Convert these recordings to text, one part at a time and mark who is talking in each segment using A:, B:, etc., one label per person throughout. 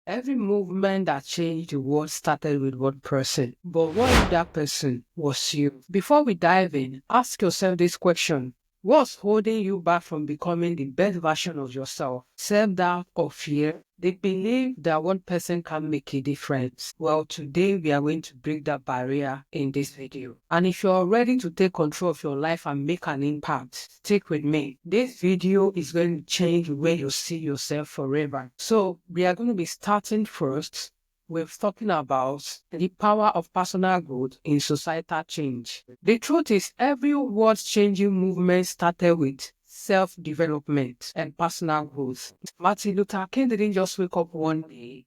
A: Every movement that changed the world started with one person. But what if that person was you? Before we dive in, ask yourself this question. What's holding you back from becoming the best version of yourself? Self-doubt or fear? The belief that one person can make a difference. Well, today we are going to break that barrier in this video. And if you're ready to take control of your life and make an impact, stick with me. This video is going to change the way you see yourself forever. So we are going to be starting first with talking about the power of personal growth in societal change. The truth is, every world-changing movement started with self-development and personal growth. Martin Luther King didn't just wake up one day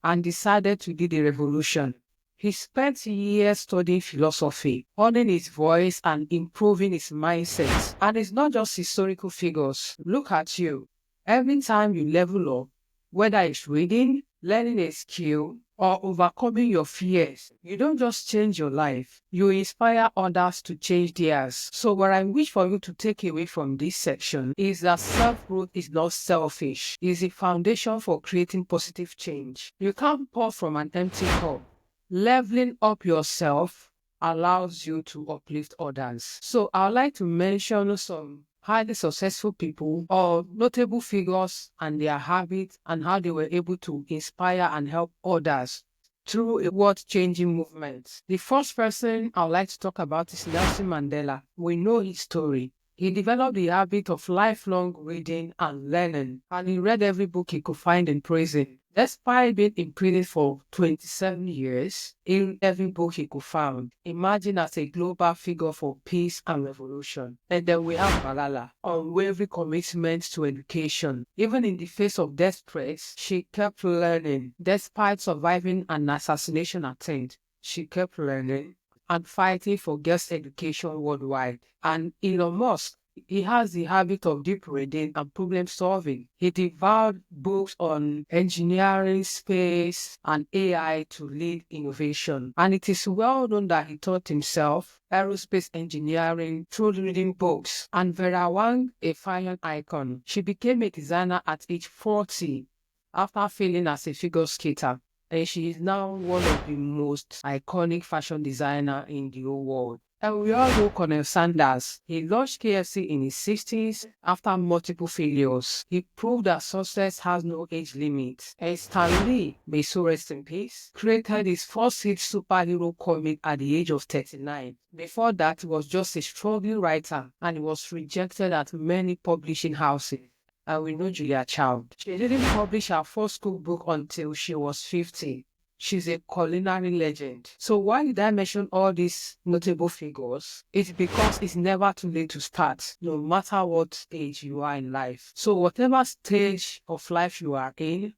A: and decided to lead a revolution. He spent years studying philosophy, honing his voice and improving his mindset. And it's not just historical figures. Look at you. Every time you level up, whether it's reading, learning a skill, or overcoming your fears, you don't just change your life, you inspire others to change theirs. So what I wish for you to take away from this section is that self-growth is not selfish. It's a foundation for creating positive change. You can't pour from an empty cup. Leveling up yourself allows you to uplift others. So I'd like to mention some highly successful people or notable figures and their habits and how they were able to inspire and help others through a world-changing movement. The first person I'd like to talk about is Nelson Mandela. We know his story. He developed the habit of lifelong reading and learning, and he read every book he could find in prison. Despite being in prison for 27 years, he read every book he could find. Imagine as a global figure for peace and revolution. And then we have Malala, unwavering commitment to education. Even in the face of death threats, she kept learning. Despite surviving an assassination attempt, she kept learning and fighting for girls' education worldwide. And Elon Musk, he has the habit of deep reading and problem solving. He devoured books on engineering, space, and AI to lead innovation. And it is well known that he taught himself aerospace engineering through reading books. And Vera Wang, a fashion icon, she became a designer at age 40 after failing as a figure skater. And she is now one of the most iconic fashion designers in the whole world. And we all know Colonel Sanders. He launched KFC in his 60s after multiple failures. He proved that success has no age limit. And Stan Lee, may so rest in peace, created his first hit superhero comic at the age of 39. Before that, he was just a struggling writer and he was rejected at many publishing houses. And we know Julia Child. She didn't publish her first cookbook until she was 50. She's a culinary legend. So why did I mention all these notable figures? It's because it's never too late to start, no matter what age you are in life. So whatever stage of life you are in,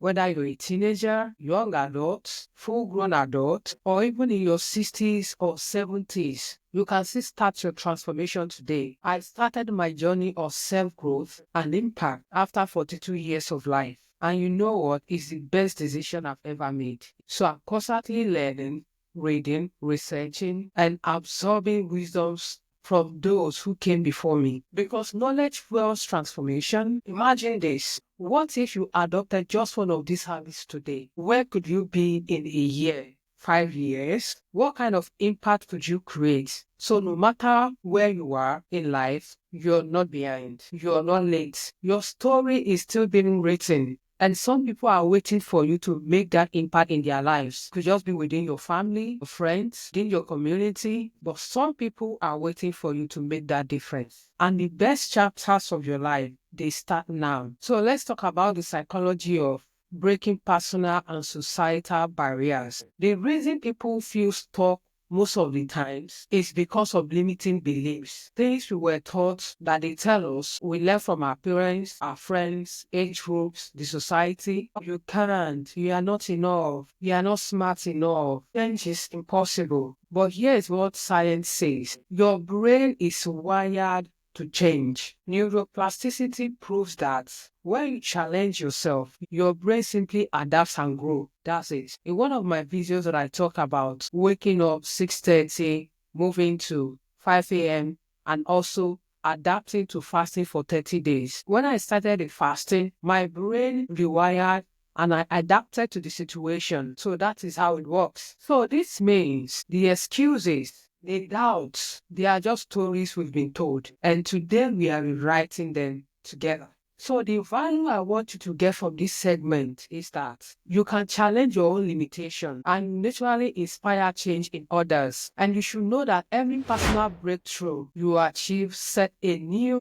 A: whether you're a teenager, young adult, full-grown adult, or even in your 60s or 70s, you can still start your transformation today. I started my journey of self-growth and impact after 42 years of life. And you know what? It's the best decision I've ever made. So I'm constantly learning, reading, researching, and absorbing wisdoms from those who came before me. Because knowledge fuels transformation. Imagine this. What if you adopted just one of these habits today? Where could you be in a year? 5 years? What kind of impact could you create? So no matter where you are in life, you're not behind. You're not late. Your story is still being written. And some people are waiting for you to make that impact in their lives. It could just be within your family, your friends, within your community. But some people are waiting for you to make that difference. And the best chapters of your life, they start now. So let's talk about the psychology of breaking personal and societal barriers. The reason people feel stuck most of the times is because of limiting beliefs. Things we were taught that they tell us, we learn from our parents, our friends, age groups, the society. You can't, you are not enough, you are not smart enough, change is impossible. But here's what science says. Your brain is wired to change. Neuroplasticity proves that when you challenge yourself, your brain simply adapts and grows. That's it. In one of my videos that I talk about waking up 6:30, moving to 5 a.m. and also adapting to fasting for 30 days. When I started the fasting, my brain rewired and I adapted to the situation. So that is how it works. So this means the excuses, the doubts, they are just stories we've been told. And today we are rewriting them together. So the value I want you to get from this segment is that you can challenge your own limitation and naturally inspire change in others. And you should know that every personal breakthrough you achieve set a new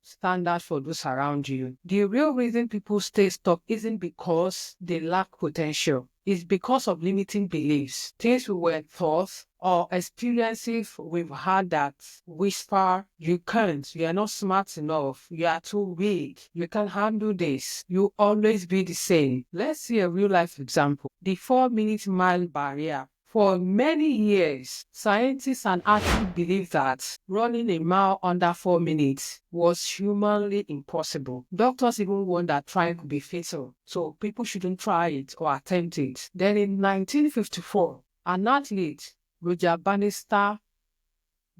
A: standard for those around you. The real reason people stay stuck isn't because they lack potential. It's because of limiting beliefs, things we were taught or experiences we've had that whisper, you can't, you are not smart enough, you are too weak, you can't handle this, you always be the same. Let's see a real life example. The 4-minute mile barrier. For many years, scientists and athletes believed that running a mile under 4 minutes was humanly impossible. Doctors even warned that trying could be fatal, so people shouldn't try it or attempt it. Then in 1954, an athlete, Roger Bannister,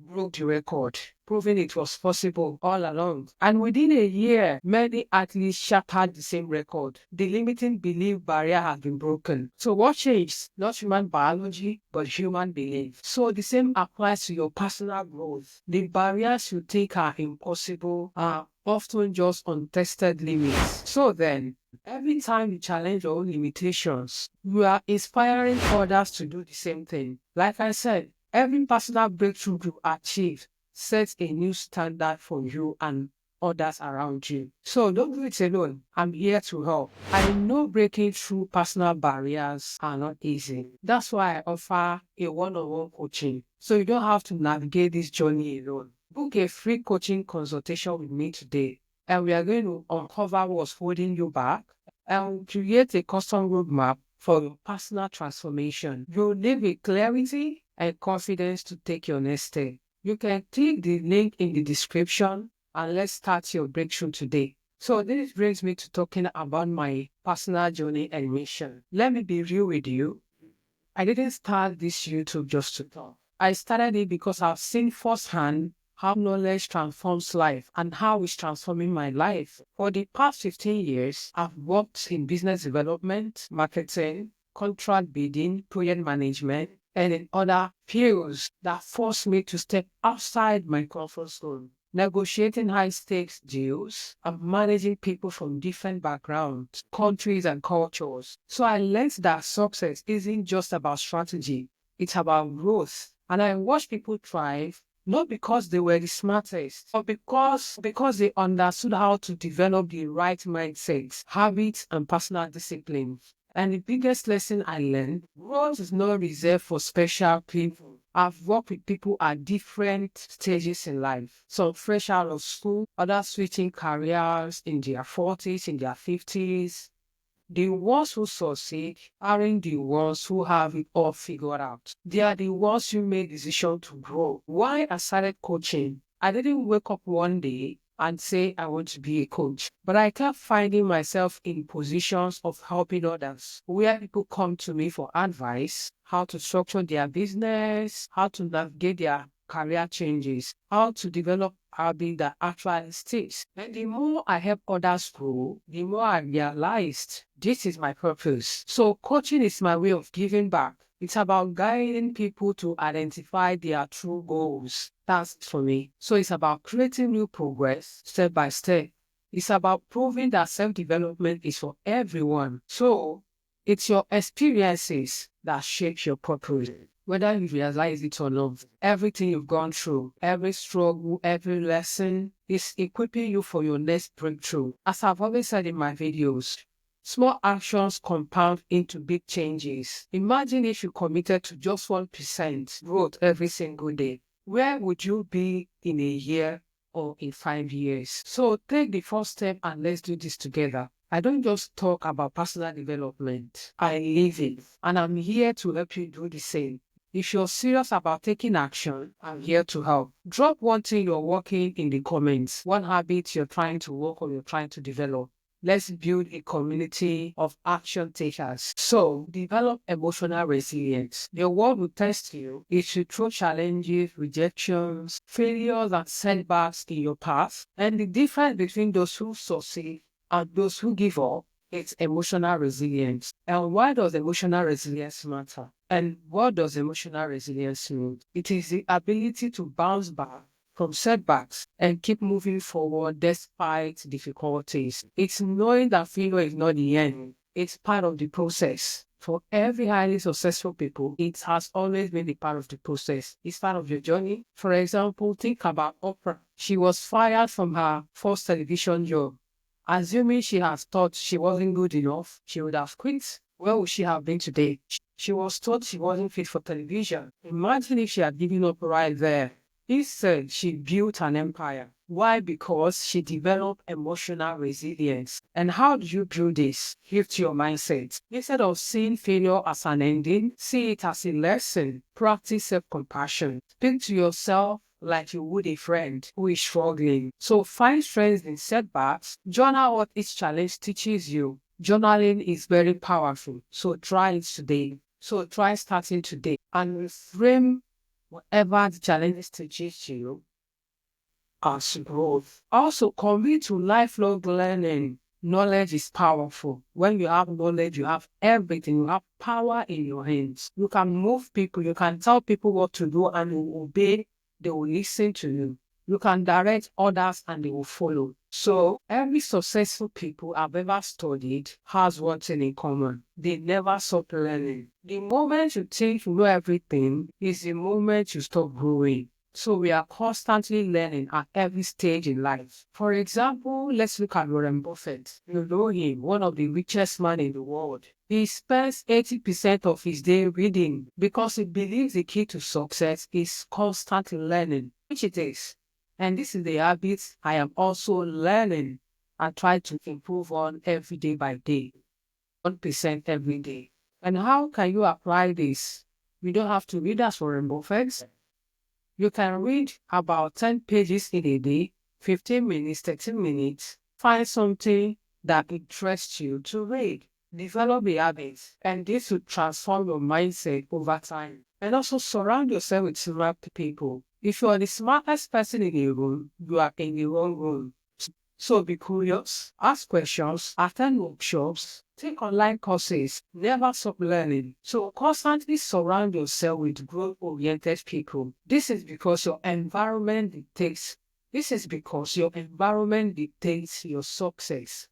A: broke the record, proving it was possible all along. And within a year, many athletes shattered the same record. The limiting belief barrier has been broken. So what changed? Not human biology, but human belief. So the same applies to your personal growth. The barriers you think are impossible are often just untested limits. So then, every time you challenge your own limitations, you are inspiring others to do the same thing. Like I said, every personal breakthrough you achieve sets a new standard for you and others around you. So don't do it alone. I'm here to help. I know breaking through personal barriers are not easy. That's why I offer a one-on-one coaching, so you don't have to navigate this journey alone. Book a free coaching consultation with me today, and we are going to uncover what's holding you back and create a custom roadmap for your personal transformation. You'll live with clarity and confidence to take your next step. You can click the link in the description and let's start your breakthrough today. So this brings me to talking about my personal journey and mission. Let me be real with you. I didn't start this YouTube just to talk. I started it because I've seen firsthand how knowledge transforms life and how it's transforming my life. For the past 15 years, I've worked in business development, marketing, contract bidding, project management, and in other fields that forced me to step outside my comfort zone. Negotiating high-stakes deals and managing people from different backgrounds, countries, and cultures. So I learned that success isn't just about strategy, it's about growth. And I watched people thrive not because they were the smartest, but because they understood how to develop the right mindsets, habits, and personal discipline. And the biggest lesson I learned, growth is not reserved for special people. I've worked with people at different stages in life. Some fresh out of school, others switching careers in their 40s, in their 50s. The ones who succeed aren't the ones who have it all figured out. They are the ones who made decisions to grow. Why I started coaching, I didn't wake up one day and say I want to be a coach, but I kept finding myself in positions of helping others, where people come to me for advice, how to structure their business, how to navigate their career changes, how to develop habits that actually sticks. And the more I help others grow, the more I realized this is my purpose. So coaching is my way of giving back. It's about guiding people to identify their true goals. That's it for me. So it's about creating new progress step by step. It's about proving that self-development is for everyone. So it's your experiences that shape your purpose. Whether you realize it or not, everything you've gone through, every struggle, every lesson is equipping you for your next breakthrough. As I've always said in my videos, small actions compound into big changes. Imagine if you committed to just 1% growth every single day. Where would you be in a year or in 5 years? So take the first step and let's do this together. I don't just talk about personal development. I live it. And I'm here to help you do the same. If you're serious about taking action, I'm here to help. Drop one thing you're working in the comments, one habit you're trying to work or you're trying to develop. Let's build a community of action takers. So, develop emotional resilience. The world will test you if you throw challenges, rejections, failures, and setbacks in your path. And the difference between those who succeed and those who give up It's emotional resilience. And why does emotional resilience matter? And what does emotional resilience mean? It is the ability to bounce back from setbacks and keep moving forward despite difficulties. It's knowing that failure is not the end. It's part of the process. For every highly successful people, it has always been a part of the process. It's part of your journey. For example, think about Oprah. She was fired from her first television job. Assuming she has thought she wasn't good enough, she would have quit. Where would she have been today? She was told she wasn't fit for television. Imagine if she had given up right there. Instead, she built an empire. Why? Because she developed emotional resilience. And how do you build this? Shift your mindset. Instead of seeing failure as an ending, see it as a lesson. Practice self-compassion. Speak to yourself like you would a friend who is struggling. So find strength in setbacks. Journal what each challenge teaches you. Journaling is very powerful. So try it today. So try starting today and reframe whatever the challenges teaches you as growth. Also, commit to lifelong learning. Knowledge is powerful. When you have knowledge, you have everything. You have power in your hands. You can move people. You can tell people what to do and they will obey. They will listen to you. You can direct others and they will follow. So every successful people I've ever studied has one thing in common. They never stop learning. The moment you think you know everything is the moment you stop growing. So we are constantly learning at every stage in life. For example, let's look at Warren Buffett. You know him, one of the richest men in the world. He spends 80% of his day reading because he believes the key to success is constant learning, which it is. And this is the habit I am also learning and try to improve on every day by day. 1% every day. And how can you apply this? You don't have to read as Warren Buffett. You can read about 10 pages in a day, 15 minutes, 13 minutes. Find something that interests you to read. Develop the habits, and this will transform your mindset over time. And also surround yourself with smart people. If you are the smartest person in a room, you are in the wrong room. So be curious, ask questions, attend workshops, take online courses, never stop learning. So constantly surround yourself with growth-oriented people. This is because your environment dictates. This is because your environment dictates your success.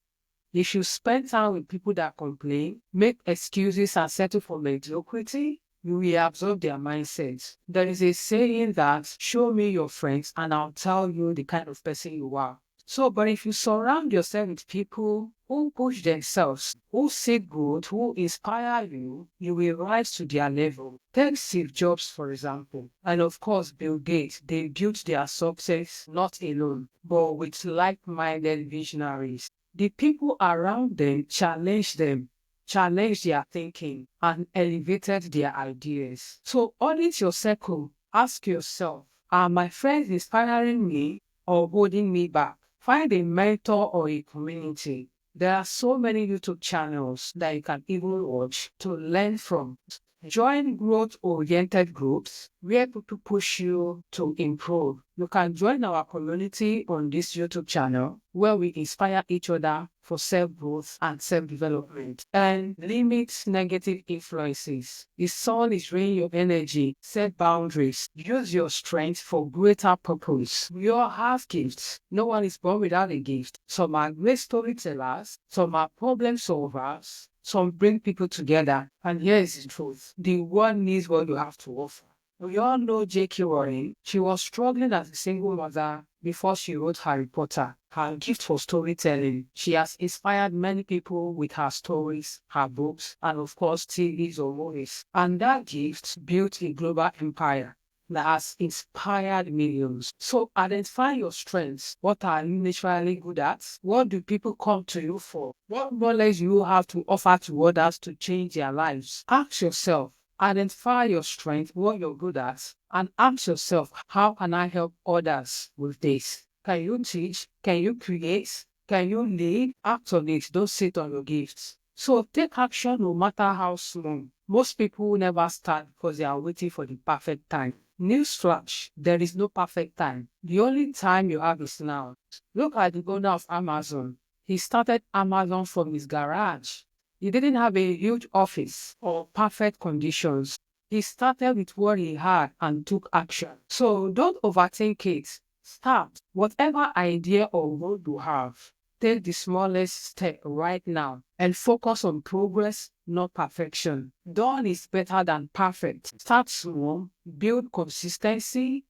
A: If you spend time with people that complain, make excuses and settle for mediocrity, you will absorb their mindsets. There is a saying that show me your friends and I'll tell you the kind of person you are. So, but if you surround yourself with people who push themselves, who seek growth, who inspire you, you will rise to their level. Take Steve Jobs, for example, and of course Bill Gates. They built their success not alone, but with like-minded visionaries. The people around them challenged their thinking, and elevated their ideas. So audit your circle. Ask yourself, are my friends inspiring me or holding me back? Find a mentor or a community. There are so many YouTube channels that you can even watch to learn from. Join growth-oriented groups where people push you to improve. You can join our community on this YouTube channel where we inspire each other for self-growth and self-development. And limit negative influences. If someone is draining your energy, set boundaries. Use your strength for greater purpose. We all have gifts. No one is born without a gift. Some are great storytellers, some are problem solvers, some bring people together. And here is the truth. The world needs what you have to offer. We all know J.K. Rowling. She was struggling as a single mother before she wrote Harry Potter. Her gift for storytelling. She has inspired many people with her stories, her books, and of course TVs or movies. And that gift built a global empire that has inspired millions. So identify your strengths. What are you naturally good at? What do people come to you for? What knowledge you have to offer to others to change their lives? Ask yourself, identify your strength, what you're good at, and ask yourself, how can I help others with this? Can you teach? Can you create? Can you lead? Act on it. Don't sit on your gifts. So take action no matter how small. Most people never start because they are waiting for the perfect time. Newsflash, there is no perfect time. The only time you have is now. Look at the owner of Amazon. He started Amazon from his garage. He didn't have a huge office or perfect conditions. He started with what he had and took action. So don't overthink it. Start. Whatever idea or goal you have, take the smallest step right now and focus on progress, not perfection. Done is better than perfect. Start small, build consistency.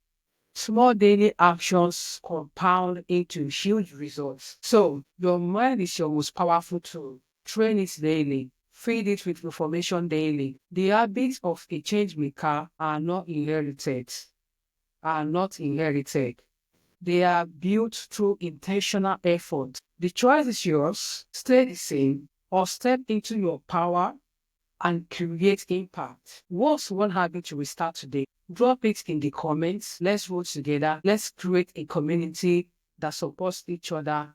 A: Small daily actions compound into huge results. So, your mind is your most powerful tool. Train it daily. Feed it with information daily. The habits of a change maker are not inherited. They are built through intentional effort. The choice is yours. Stay the same or step into your power and create impact. What's one habit you will start today? Drop it in the comments. Let's work together. Let's create a community that supports each other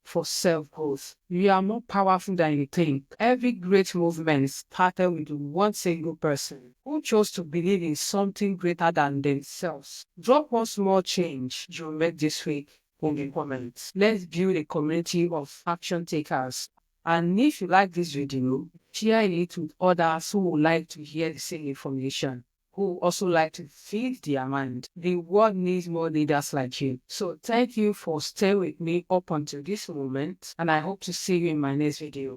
A: for self-growth. You are more powerful than you think. Every great movement started with one single person who chose to believe in something greater than themselves. Drop one small change you make this week in the comments. Let's build a community of action takers. And if you like this video, share it with others who would like to hear the same information, who also like to feed their mind. The world needs more leaders like you. So thank you for staying with me up until this moment, and I hope to see you in my next video.